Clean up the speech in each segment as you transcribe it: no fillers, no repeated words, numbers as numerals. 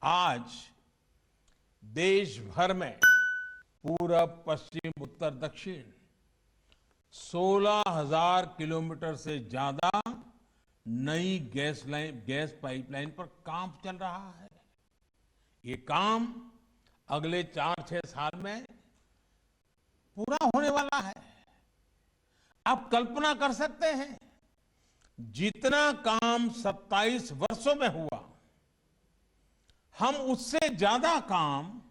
आज देश भर में पूरब, पश्चिम, उत्तर, दक्षिण 16,000 किलोमीटर से ज्यादा नई गैस पाइपलाइन पर काम चल रहा है। ये काम अगले 4-6 साल में पूरा होने वाला है। आप कल्पना कर सकते हैं, जितना काम 27 वर्षों में हुआ, हम उससे ज्यादा काम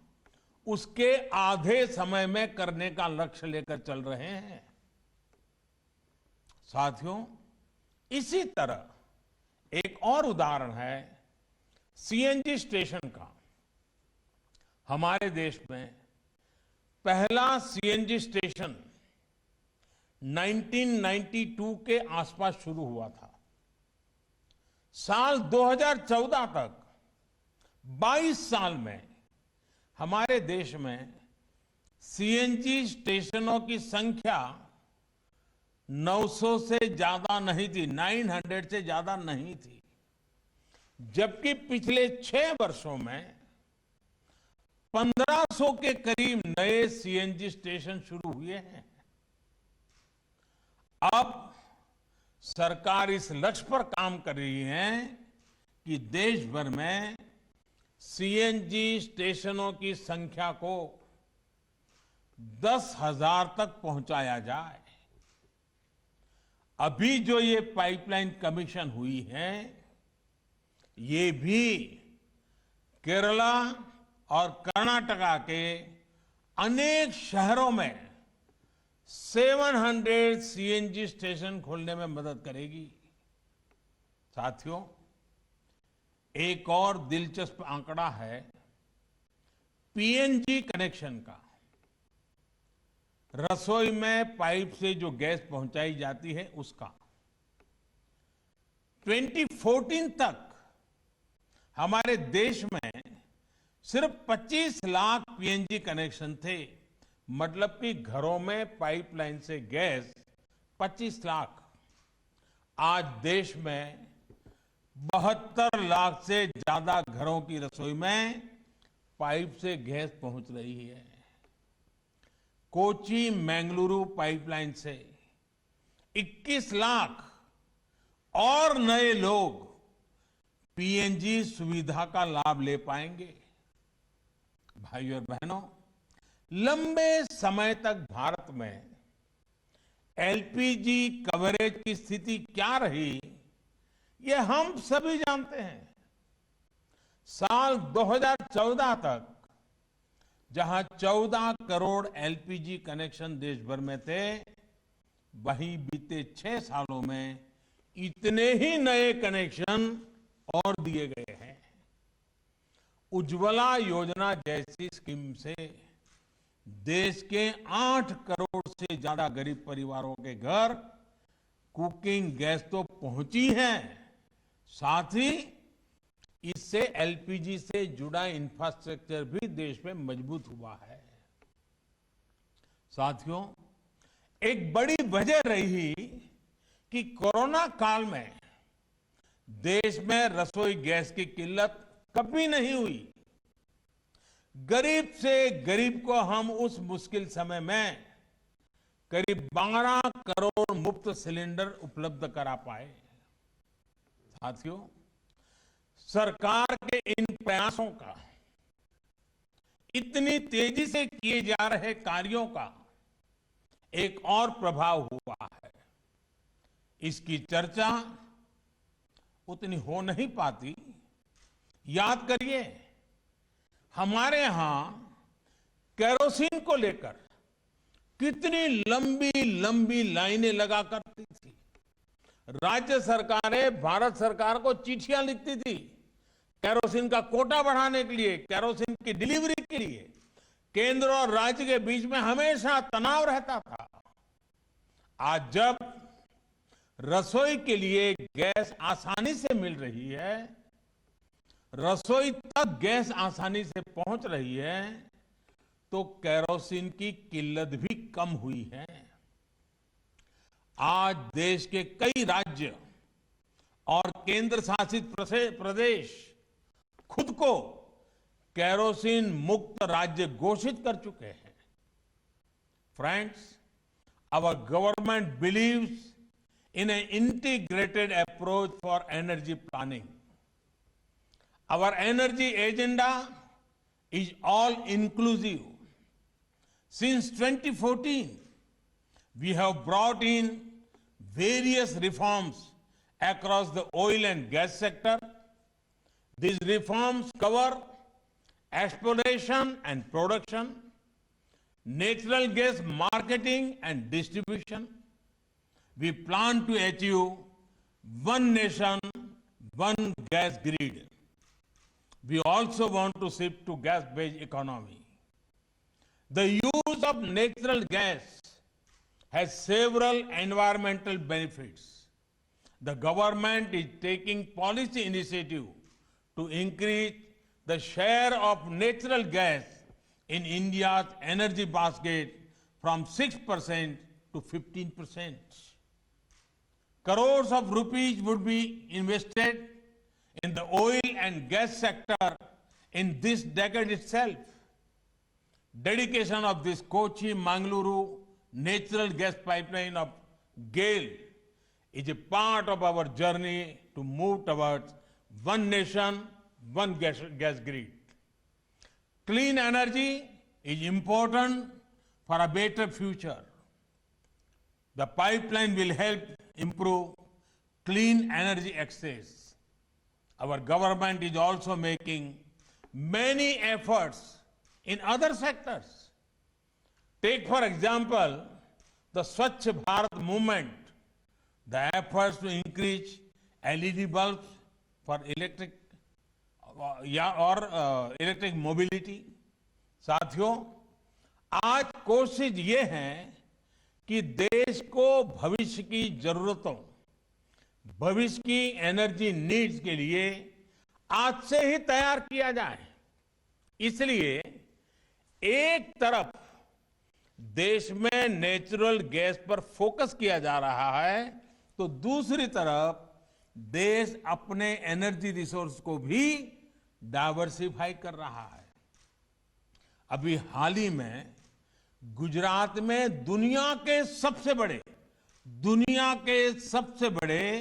उसके आधे समय में करने का लक्ष्य लेकर चल रहे हैं। साथियों, इसी तरह एक और उदाहरण है सीएनजी स्टेशन का। हमारे देश में पहला सीएनजी स्टेशन 1992 के आसपास शुरू हुआ था। साल 2014 तक 22 साल में हमारे देश में सीएनजी स्टेशनों की संख्या 900 से ज्यादा नहीं थी, 900 से ज्यादा नहीं थी। जबकि पिछले 6 वर्षों में 1500 के करीब नए सीएनजी स्टेशन शुरू हुए हैं। अब सरकार इस लक्ष्य पर काम कर रही है कि देश भर में सीएनजी स्टेशनों की संख्या को 10,000 तक पहुंचाया जाए। अभी जो ये पाइपलाइन कमीशन हुई है, ये भी केरला और कर्नाटका के अनेक शहरों में 700 सीएनजी स्टेशन खोलने में मदद करेगी। साथियों, एक और दिलचस्प आंकड़ा है पीएनजी कनेक्शन का। रसोई में पाइप से जो गैस पहुंचाई जाती है उसका 2014 तक हमारे देश में सिर्फ 25 लाख पीएनजी कनेक्शन थे। मतलब कि घरों में पाइपलाइन से गैस 25 लाख। आज देश में 72 लाख से ज्यादा घरों की रसोई में पाइप से गैस पहुंच रही है। कोची मैंगलुरु पाइपलाइन से 21 लाख और नए लोग पीएनजी सुविधा का लाभ ले पाएंगे। भाइयों और बहनों, लंबे समय तक भारत में एलपीजी कवरेज की स्थिति क्या रही, ये हम सभी जानते हैं। साल 2014 तक जहां 14 करोड़ एलपीजी कनेक्शन देश भर में थे, वहीं बीते 6 सालों में इतने ही नए कनेक्शन और दिए गए हैं। उज्ज्वला योजना जैसी स्कीम से देश के 8 करोड़ से ज्यादा गरीब परिवारों के घर कुकिंग गैस तो पहुंची है, साथ ही इससे एलपीजी से जुड़ा इंफ्रास्ट्रक्चर भी देश में मजबूत हुआ है। साथियों, एक बड़ी वजह रही कि कोरोना काल में देश में रसोई गैस की किल्लत कभी नहीं हुई। गरीब से गरीब को हम उस मुश्किल समय में करीब 12 करोड़ मुफ्त सिलेंडर उपलब्ध करा पाए। साथियों, सरकार के इन प्रयासों का, इतनी तेजी से किए जा रहे कार्यों का एक और प्रभाव हुआ है। इसकी चर्चा उतनी हो नहीं पाती। याद करिए, हमारे यहां केरोसिन को लेकर कितनी लंबी लंबी लाइनें लगा करती थी। राज्य सरकारें भारत सरकार को चिट्ठियां लिखती थी केरोसिन का कोटा बढ़ाने के लिए, केरोसिन की डिलीवरी के लिए। केंद्र और राज्य के बीच में हमेशा तनाव रहता था। आज जब रसोई के लिए गैस आसानी से मिल रही है, रसोई तक गैस आसानी से पहुंच रही है, तो केरोसिन की किल्लत भी कम हुई है। आज देश के कई राज्य और केंद्र शासित प्रदेश खुद को केरोसिन मुक्त राज्य घोषित कर चुके हैं। Friends, our government believes in an integrated approach for energy planning. Our energy agenda is all inclusive. Since 2014, we have brought in various reforms across the oil and gas sector. These reforms cover exploration and production, natural gas marketing and distribution. We plan to achieve one nation, one gas grid. We also want to shift to gas-based economy. The use of natural gas has several environmental benefits. The government is taking policy initiative to increase the share of natural gas in India's energy basket from 6% to 15%. Crores of rupees would be invested in the oil and gas sector in this decade itself. Dedication of this Kochi-Mangaluru natural gas pipeline of GAIL is a part of our journey to move towards one nation, one gas grid. Clean energy is important for a better future. The pipeline will help improve clean energy access. Our government is also making many efforts in other sectors. Take, for example, the Swachh Bharat movement, the efforts to increase LED bulbs for electric electric mobility. साथियों, आज कोशिश ये है कि देश को भविष्य की जरूरतों, भविष्य की एनर्जी नीड्स के लिए आज से ही तैयार किया जाए। इसलिए एक तरफ देश में नेचुरल गैस पर फोकस किया जा रहा है, तो दूसरी तरफ देश अपने एनर्जी रिसोर्स को भी डाइवर्सिफाई कर रहा है। अभी हाल ही में गुजरात में दुनिया के सबसे बड़े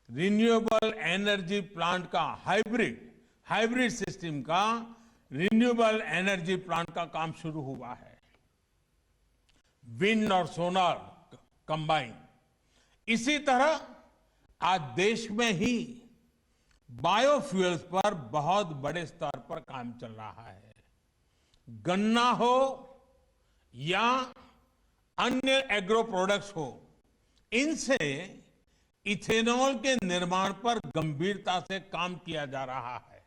रिन्यूएबल एनर्जी प्लांट का हाइब्रिड सिस्टम का रिन्यूएबल एनर्जी प्लांट का काम शुरू हुआ है। विंड और सोलर कंबाइन। इसी तरह आज देश में ही बायोफ्यूल्स पर बहुत बड़े स्तर पर काम चल रहा है। गन्ना हो या अन्य एग्रो प्रोडक्ट्स हो, इनसे इथेनॉल के निर्माण पर गंभीरता से काम किया जा रहा है।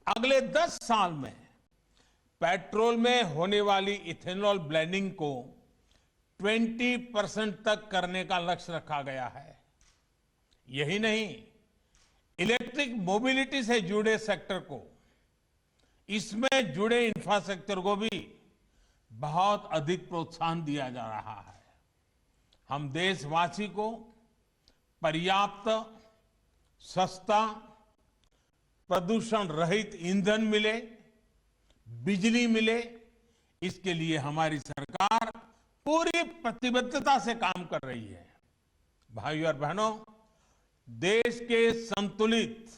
अगले 10 साल में पेट्रोल में होने वाली इथेनॉल ब्लेंडिंग को 20% तक करने का लक्ष्य रखा गया है। यही नहीं, इलेक्ट्रिक मोबिलिटी से जुड़े सेक्टर को, इसमें जुड़े इंफ्रास्ट्रक्चर को भी बहुत अधिक प्रोत्साहन दिया जा रहा है। हम देशवासी को पर्याप्त, सस्ता, प्रदूषण रहित ईंधन मिले, बिजली मिले, इसके लिए हमारी सरकार पूरी प्रतिबद्धता से काम कर रही है। भाइयों और बहनों, देश के संतुलित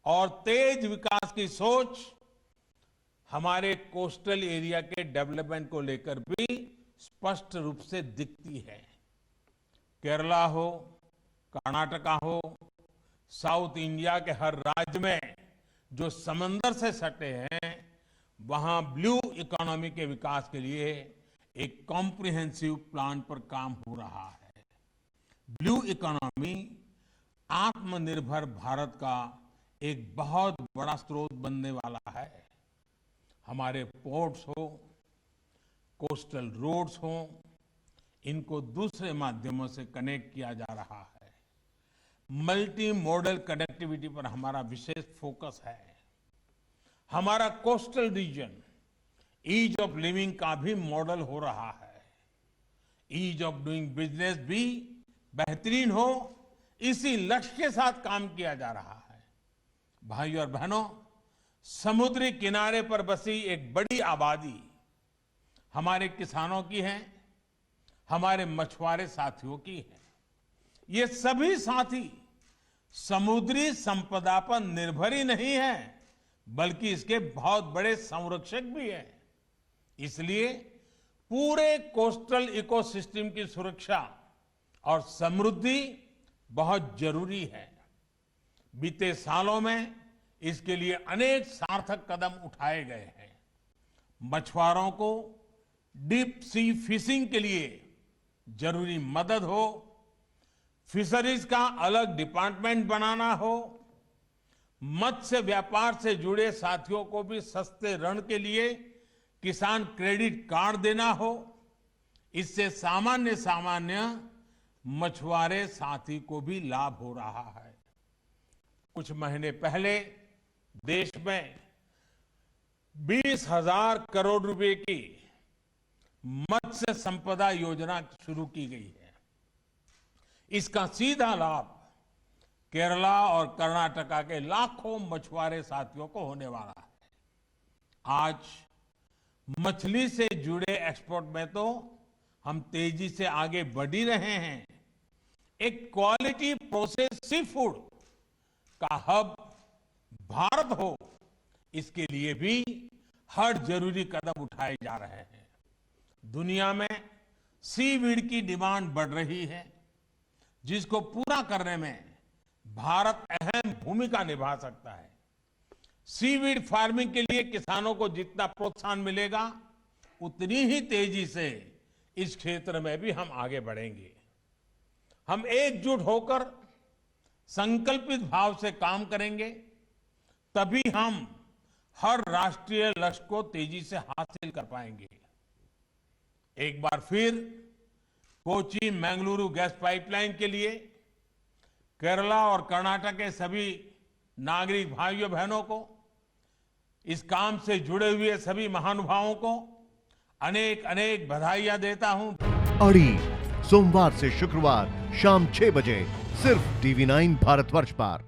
और तेज विकास की सोच हमारे कोस्टल एरिया के डेवलपमेंट को लेकर भी स्पष्ट रूप से दिखती है। केरला हो, कर्नाटका हो, साउथ इंडिया के हर राज्य में जो समंदर से सटे हैं, वहां ब्लू इकोनॉमी के विकास के लिए एक कॉम्प्रिहेंसिव प्लान पर काम हो रहा है। ब्लू इकोनॉमी आत्मनिर्भर भारत का एक बहुत बड़ा स्रोत बनने वाला है। हमारे पोर्ट्स हो, कोस्टल रोड्स हो, इनको दूसरे माध्यमों से कनेक्ट किया जा रहा है। मल्टी मॉडल कनेक्टिविटी पर हमारा विशेष फोकस है। हमारा coastal region ease of living का भी मॉडल हो रहा है। ईज ऑफ डूइंग बिजनेस भी बेहतरीन हो, इसी लक्ष्य के साथ काम किया जा रहा है। भाइयों और बहनों, समुद्री किनारे पर बसी एक बड़ी आबादी हमारे किसानों की है, हमारे मछुआरे साथियों की है। ये सभी साथी समुद्री संपदा पर निर्भर ही नहीं है, बल्कि इसके बहुत बड़े संरक्षक भी हैं। इसलिए पूरे कोस्टल इकोसिस्टम की सुरक्षा और समृद्धि बहुत जरूरी है। बीते सालों में इसके लिए अनेक सार्थक कदम उठाए गए हैं। मछुआरों को डीप सी फिशिंग के लिए जरूरी मदद हो, फिशरीज का अलग डिपार्टमेंट बनाना हो, मत्स्य व्यापार से जुड़े साथियों को भी सस्ते ऋण के लिए किसान क्रेडिट कार्ड देना हो, इससे सामान्य मछुआरे साथी को भी लाभ हो रहा है। कुछ महीने पहले देश में 20,000 करोड़ रुपए की मत्स्य संपदा योजना शुरू की गई है। इसका सीधा लाभ केरला और कर्नाटका के लाखों मछुआरे साथियों को होने वाला है। आज मछली से जुड़े एक्सपोर्ट में तो हम तेजी से आगे बढ़ ही रहे हैं। एक क्वालिटी प्रोसेस सी फूड का हब भारत हो, इसके लिए भी हर जरूरी कदम उठाए जा रहे हैं। दुनिया में सीवीड की डिमांड बढ़ रही है, जिसको पूरा करने में भारत अहम भूमिका निभा सकता है। सीवीड फार्मिंग के लिए किसानों को जितना प्रोत्साहन मिलेगा, उतनी ही तेजी से इस क्षेत्र में भी हम आगे बढ़ेंगे। हम एकजुट होकर संकल्पित भाव से काम करेंगे, तभी हम हर राष्ट्रीय लक्ष्य को तेजी से हासिल कर पाएंगे। एक बार फिर कोची मंगलुरु गैस पाइपलाइन के लिए केरला और कर्नाटक के सभी नागरिक भाइयों बहनों को, इस काम से जुड़े हुए सभी महानुभावों को अनेक अनेक बधाइयां देता हूं। अड़ी सोमवार से शुक्रवार शाम 6 बजे सिर्फ TV9 भारतवर्ष पर।